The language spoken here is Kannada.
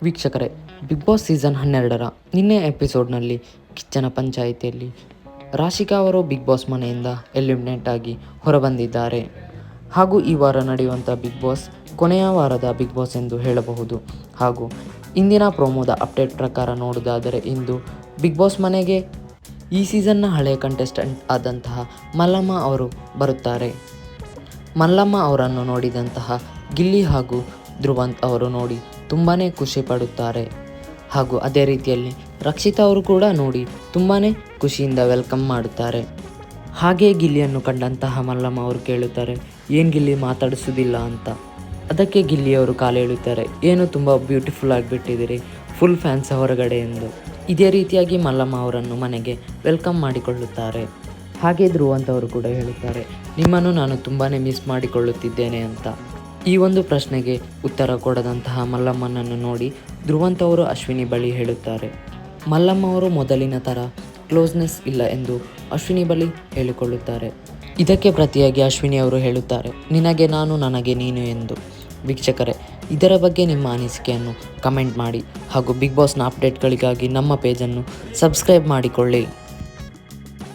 ವೀಕ್ಷಕರೇ, ಬಿಗ್ ಬಾಸ್ ಸೀಸನ್ 12ರ ನಿನ್ನೆ ಎಪಿಸೋಡ್ನಲ್ಲಿ ಕಿಚ್ಚನ ಪಂಚಾಯಿತಿಯಲ್ಲಿ ರಾಶಿಕಾ ಅವರು ಬಿಗ್ ಬಾಸ್ ಮನೆಯಿಂದ ಎಲಿಮಿನೇಟ್ ಆಗಿ ಹೊರಬಂದಿದ್ದಾರೆ. ಹಾಗೂ ಈ ವಾರ ನಡೆಯುವಂಥ ಬಿಗ್ ಬಾಸ್ ಕೊನೆಯ ವಾರದ ಬಿಗ್ ಬಾಸ್ ಎಂದು ಹೇಳಬಹುದು. ಹಾಗೂ ಇಂದಿನ ಪ್ರೋಮೋದ ಅಪ್ಡೇಟ್ ಪ್ರಕಾರ ನೋಡುವುದಾದರೆ, ಇಂದು ಬಿಗ್ ಬಾಸ್ ಮನೆಗೆ ಈ ಸೀಸನ್ನ ಹಳೆಯ ಕಂಟೆಸ್ಟೆಂಟ್ ಆದಂತಹ ಮಲ್ಲಮ್ಮ ಅವರು ಬರುತ್ತಾರೆ. ಮಲ್ಲಮ್ಮ ಅವರನ್ನು ನೋಡಿದಂತಹ ಗಿಲ್ಲಿ ಹಾಗೂ ಧ್ರುವಂತ್ ಅವರು ನೋಡಿ ತುಂಬಾ ಖುಷಿ ಪಡುತ್ತಾರೆ. ಹಾಗೂ ಅದೇ ರೀತಿಯಲ್ಲಿ ರಕ್ಷಿತಾ ಅವರು ಕೂಡ ನೋಡಿ ತುಂಬಾ ಖುಷಿಯಿಂದ ವೆಲ್ಕಮ್ ಮಾಡುತ್ತಾರೆ. ಹಾಗೆ ಗಿಲ್ಲಿಯನ್ನು ಕಂಡಂತಹ ಮಲ್ಲಮ್ಮ ಅವರು ಕೇಳುತ್ತಾರೆ, ಏನು ಗಿಲ್ಲಿ ಮಾತಾಡಿಸೋದಿಲ್ಲ ಅಂತ. ಅದಕ್ಕೆ ಗಿಲ್ಲಿಯವರು ಕಾಲೆಳುತ್ತಾರೆ, ಏನು ತುಂಬ ಬ್ಯೂಟಿಫುಲ್ ಆಗಿಬಿಟ್ಟಿದ್ದೀರಿ, ಫುಲ್ ಫ್ಯಾನ್ಸ್ ಹೊರಗಡೆ ಎಂದು. ಇದೇ ರೀತಿಯಾಗಿ ಮಲ್ಲಮ್ಮ ಅವರನ್ನು ಮನೆಗೆ ವೆಲ್ಕಮ್ ಮಾಡಿಕೊಳ್ಳುತ್ತಾರೆ. ಹಾಗೆ ಧ್ರುವಂತ್ ಅವರು ಕೂಡ ಹೇಳುತ್ತಾರೆ, ನಿಮ್ಮನ್ನು ನಾನು ತುಂಬಾ ಮಿಸ್ ಮಾಡಿಕೊಳ್ಳುತ್ತಿದ್ದೇನೆ ಅಂತ. ಈ ಒಂದು ಪ್ರಶ್ನೆಗೆ ಉತ್ತರ ಕೊಡದಂತಹ ಮಲ್ಲಮ್ಮನನ್ನು ನೋಡಿ ಧ್ರುವಂತ್ ಅವರು ಅಶ್ವಿನಿ ಬಳಿ ಹೇಳುತ್ತಾರೆ. ಮಲ್ಲಮ್ಮ ಅವರು ಮೊದಲಿನ ಥರ ಕ್ಲೋಸ್ನೆಸ್ ಇಲ್ಲ ಎಂದು ಅಶ್ವಿನಿ ಬಳಿ ಹೇಳಿಕೊಳ್ಳುತ್ತಾರೆ. ಇದಕ್ಕೆ ಪ್ರತಿಯಾಗಿ ಅಶ್ವಿನಿ ಅವರು ಹೇಳುತ್ತಾರೆ, ನಿನಗೆ ನಾನು ನನಗೆ ನೀನು ಎಂದು. ವೀಕ್ಷಕರೇ, ಇದರ ಬಗ್ಗೆ ನಿಮ್ಮ ಅನಿಸಿಕೆಯನ್ನು ಕಮೆಂಟ್ ಮಾಡಿ. ಹಾಗೂ ಬಿಗ್ ಬಾಸ್ನ ಅಪ್ಡೇಟ್ಗಳಿಗಾಗಿ ನಮ್ಮ ಪೇಜನ್ನು ಸಬ್ಸ್ಕ್ರೈಬ್ ಮಾಡಿಕೊಳ್ಳಿ.